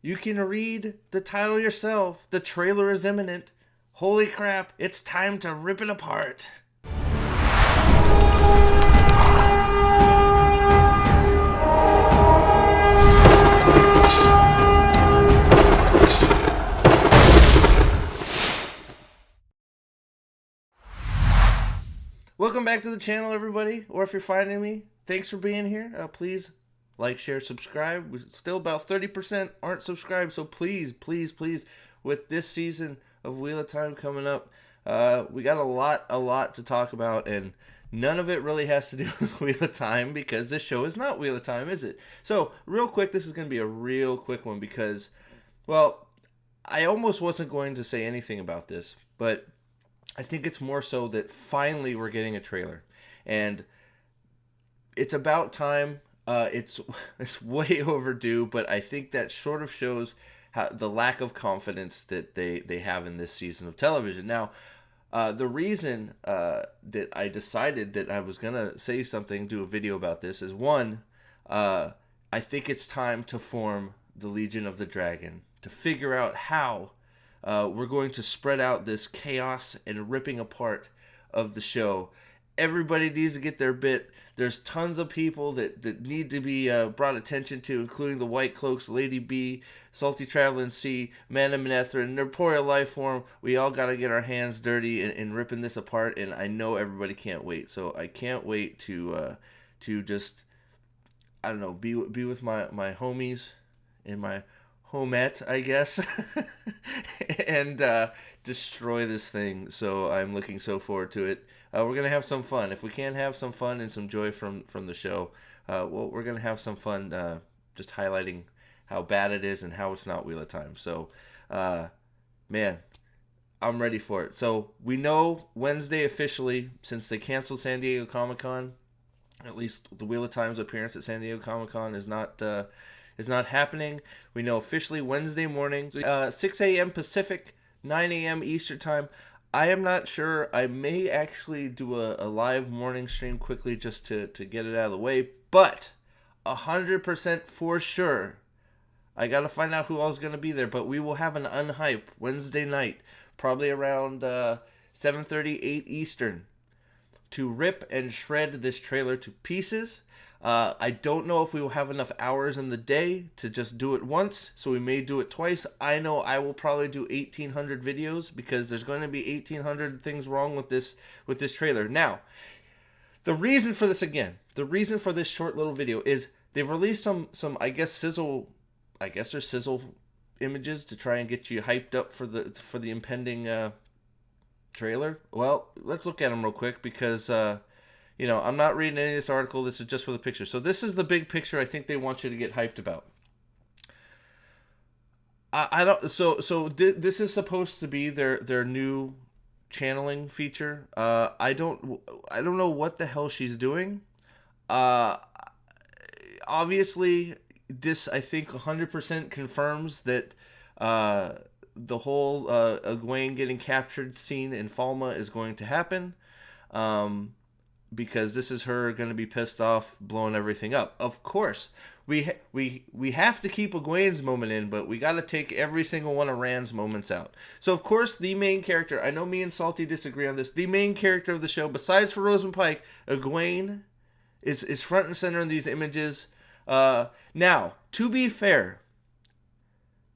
You can read the title yourself. The trailer is imminent. Holy crap, it's time to rip it apart. Welcome back to the channel, everybody. Or if you're finding me, thanks for being here. Please like, share, subscribe. We're still about 30% aren't subscribed, so please, please, please, with this season of Wheel of Time coming up, we got a lot to talk about, and none of it really has to do with Wheel of Time because this show is not Wheel of Time, is it? So, real quick, this is going to be a real quick one because, well, I almost wasn't going to say anything about this, but I think it's more so that finally we're getting a trailer, and it's about time. It's way overdue, but I think that sort of shows how the lack of confidence that they have in this season of television. Now, the reason that I decided that I was gonna say something, do a video about this, is one, I think it's time to form the Legion of the Dragon to figure out how we're going to spread out this chaos and ripping apart of the show. Everybody needs to get their bit. There's tons of people that need to be brought attention to, including the White Cloaks, Lady B, Salty Traveling Sea, Mana Manethrin, Nerporeal Life Form. We all got to get our hands dirty in ripping this apart, and I know everybody can't wait. So I can't wait to just, I don't know, be with my homies in my homette, I guess, and destroy this thing. So I'm looking so forward to it. We're gonna have some fun. If we can't have some fun and some joy from the show, well, we're gonna have some fun just highlighting how bad it is and how it's not Wheel of Time. So, man, I'm ready for it. So we know Wednesday officially, since they canceled San Diego Comic-Con, at least the Wheel of Time's appearance at San Diego Comic-Con is not happening. We know officially Wednesday morning, 6 a.m. Pacific, 9 a.m. Eastern Time. I am not sure. I may actually do a live morning stream quickly just to get it out of the way. But 100% for sure, I got to find out who all is going to be there. But we will have an unhype Wednesday night, probably around 7:30, 8 Eastern, to rip and shred this trailer to pieces. I don't know if we will have enough hours in the day to just do it once, so we may do it twice. I know I will probably do 1,800 videos because there's going to be 1,800 things wrong with this trailer. Now, the reason for this short little video is they've released some I guess they're sizzle images to try and get you hyped up for the impending trailer. Well, let's look at them real quick because I'm not reading any of this article. This is just for the picture. So this is the big picture I think they want you to get hyped about. I don't. This is supposed to be their new channeling feature. I don't know what the hell she's doing. Obviously, this I think 100% confirms that the whole Egwene getting captured scene in Falma is going to happen. Because this is her going to be pissed off, blowing everything up. Of course, we have to keep Egwene's moment in, but we got to take every single one of Rand's moments out. So, of course, the main character, I know me and Salty disagree on this, the main character of the show, besides for Rosamund Pike, Egwene is front and center in these images. Now, to be fair,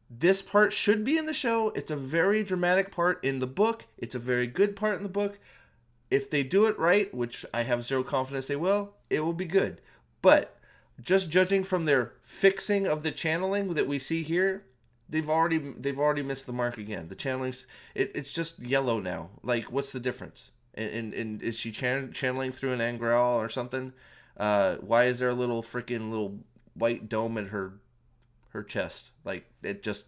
this part should be in the show. It's a very dramatic part in the book. It's a very good part in the book. If they do it right, which I have zero confidence they will, it will be good. But just judging from their fixing of the channeling that we see here, they've already missed the mark again. The channeling's it's just yellow now. Like, what's the difference? And is she channeling through an Angral or something? Why is there a little freaking little white dome at her chest? Like, it just.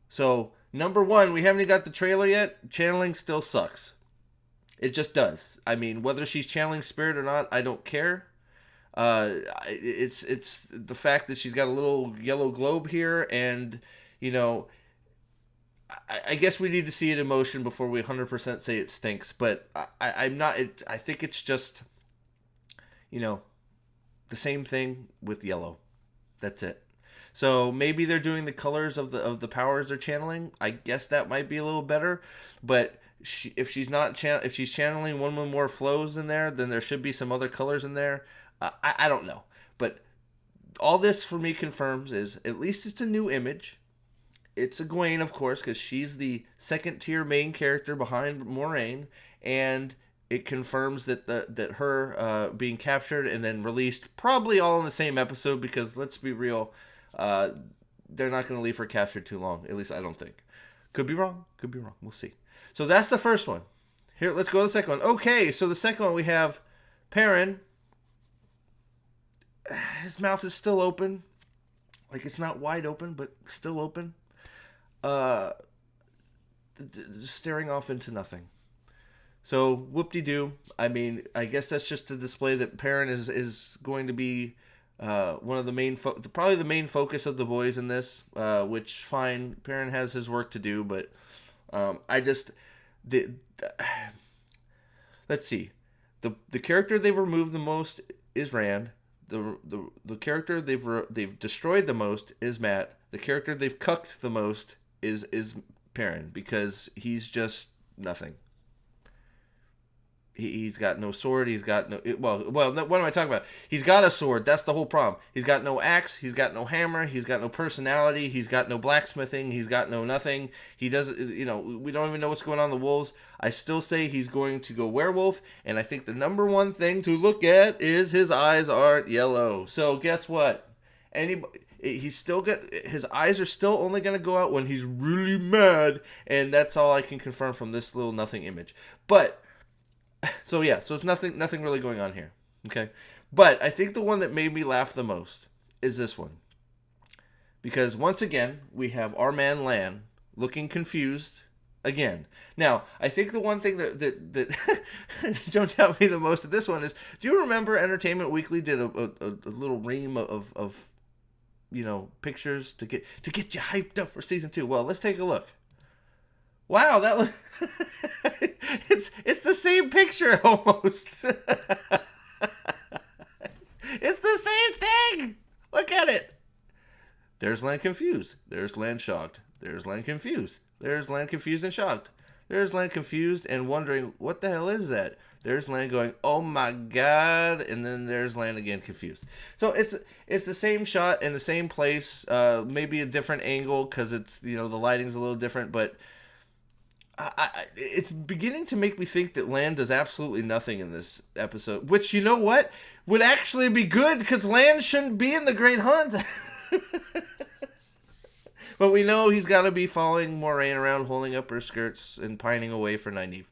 So number one, we haven't got the trailer yet. Channeling still sucks. It just does. I mean, whether she's channeling spirit or not, I don't care. It's the fact that she's got a little yellow globe here, and I guess we need to see it in motion before we 100% say it stinks. But I'm not. I think it's just, the same thing with yellow. That's it. So maybe they're doing the colors of the powers they're channeling. I guess that might be a little better. But if she's not if she's channeling one with more flows in there, then there should be some other colors in there. I don't know. But all this for me confirms is at least it's a new image. It's Egwene, of course, because she's the second tier main character behind Moraine, and it confirms that that her being captured and then released probably all in the same episode, because let's be real, they're not going to leave her captured too long. At least I don't think. Could be wrong. Could be wrong. We'll see. So that's the first one. Here, let's go to the second one. Okay, so the second one we have Perrin. His mouth is still open. Like, it's not wide open, but still open. Just staring off into nothing. So, whoop-de-doo. I mean, I guess that's just to display that Perrin is going to be one of the main, probably the main focus of the boys in this, which, fine, Perrin has his work to do, but let's see. The character they've removed the most is Rand. The character they've destroyed the most is Matt. The character they've cucked the most is Perrin, because he's just nothing. He's got no sword. He's got no... Well, what am I talking about? He's got a sword. That's the whole problem. He's got no axe. He's got no hammer. He's got no personality. He's got no blacksmithing. He's got no nothing. He doesn't... we don't even know what's going on in the wolves. I still say he's going to go werewolf, and I think the number one thing to look at is his eyes aren't yellow. So guess what? He's still his eyes are still only going to go out when he's really mad, and that's all I can confirm from this little nothing image. But... So yeah, so it's nothing really going on here, okay? But I think the one that made me laugh the most is this one. Because once again, we have our man Lan looking confused again. Now, I think the one thing that jumped out at me the most of this one is, do you remember Entertainment Weekly did a little ream of pictures to get you hyped up for season 2? Well, let's take a look. Wow, that it's the same picture almost. It's the same thing. Look at it. There's Lan confused. There's Lan shocked. There's Lan confused. There's Lan confused and shocked. There's Lan confused and wondering, what the hell is that? There's Lan going, oh my god, and then there's Lan again confused. So it's the same shot in the same place, maybe a different angle because it's the lighting's a little different, but it's beginning to make me think that Lan does absolutely nothing in this episode, which, you know what, would actually be good, because Lan shouldn't be in the Great Hunt. But we know he's got to be following Moraine around, holding up her skirts and pining away for Nynaeve.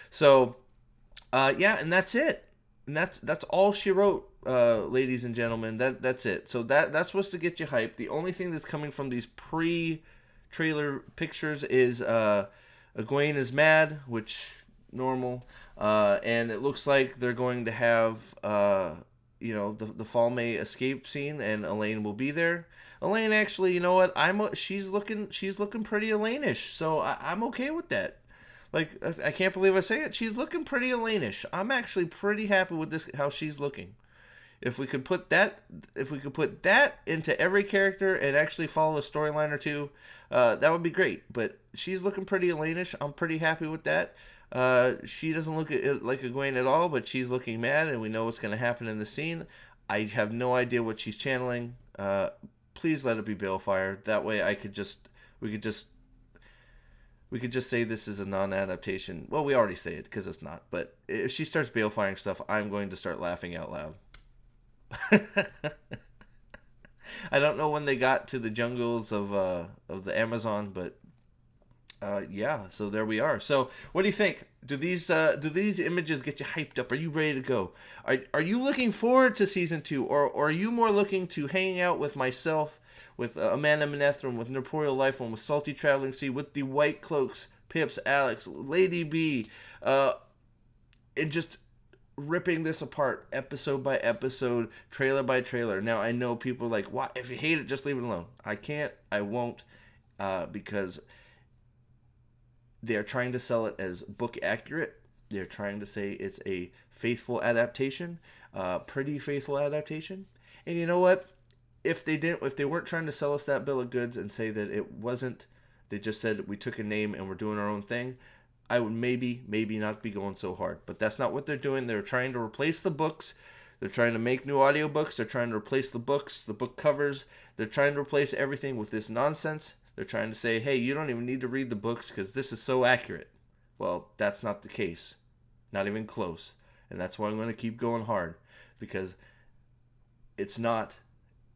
So, yeah, and that's it. And that's all she wrote, ladies and gentlemen. That's it. So that's supposed to get you hyped. The only thing that's coming from these pre-trailer pictures is... Egwene is mad, which normal, and it looks like they're going to have the Falme escape scene, and Elaine will be there. Elaine, actually, you know what? She's looking pretty Elaine-ish, so I'm okay with that. Like, I can't believe I say it. She's looking pretty Elaine-ish. I'm actually pretty happy with this, how she's looking. If we could put that into every character and actually follow a storyline or two, that would be great. But she's looking pretty Elaine-ish. I'm pretty happy with that. She doesn't look like Egwene at all, but she's looking mad, and we know what's going to happen in the scene. I have no idea what she's channeling. Please let it be Balefire. That way, we could just say this is a non-adaptation. Well, we already say it because it's not. But if she starts Balefiring stuff, I'm going to start laughing out loud. I don't know when they got to the jungles of the Amazon, but yeah, so there we are. So what do you think? Do these images get you hyped up? Are you ready to go? Are you looking forward to season 2, or are you more looking to hang out with myself, with Amanda Manethrum, with Nerporial Lifeform, with Salty Traveling Sea, with the White Cloaks, Pips, Alex, Lady B, and just ripping this apart episode by episode, trailer by trailer? Now, I know people are like, "Why? If you hate it, just leave it alone." I can't. I won't, because they are trying to sell it as book accurate. They're trying to say it's a faithful adaptation, pretty faithful adaptation. And you know what? if they weren't trying to sell us that bill of goods and say that it wasn't, they just said we took a name and we're doing our own thing, I would maybe not be going so hard. But that's not what they're doing. They're trying to replace the books. They're trying to make new audiobooks. They're trying to replace the books, the book covers. They're trying to replace everything with this nonsense. They're trying to say, hey, you don't even need to read the books because this is so accurate. Well, that's not the case. Not even close. And that's why I'm going to keep going hard, because it's not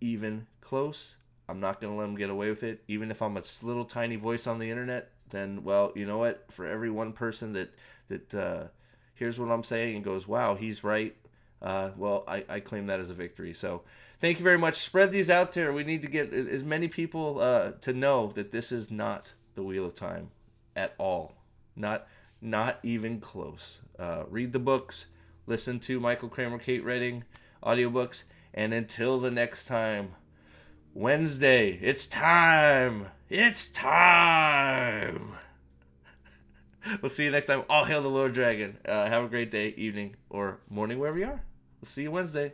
even close. I'm not going to let them get away with it. Even if I'm a little tiny voice on the internet, then, well, you know what? For every one person that hears what I'm saying and goes, wow, he's right, well, I claim that as a victory. So thank you very much. Spread these out there. We need to get as many people to know that this is not the Wheel of Time at all. Not even close. Read the books. Listen to Michael Kramer, Kate Redding audiobooks. And until the next time, Wednesday, it's time. It's time. We'll see you next time. All hail the Lord Dragon. Have a great day, evening, or morning, wherever you are. We'll see you Wednesday.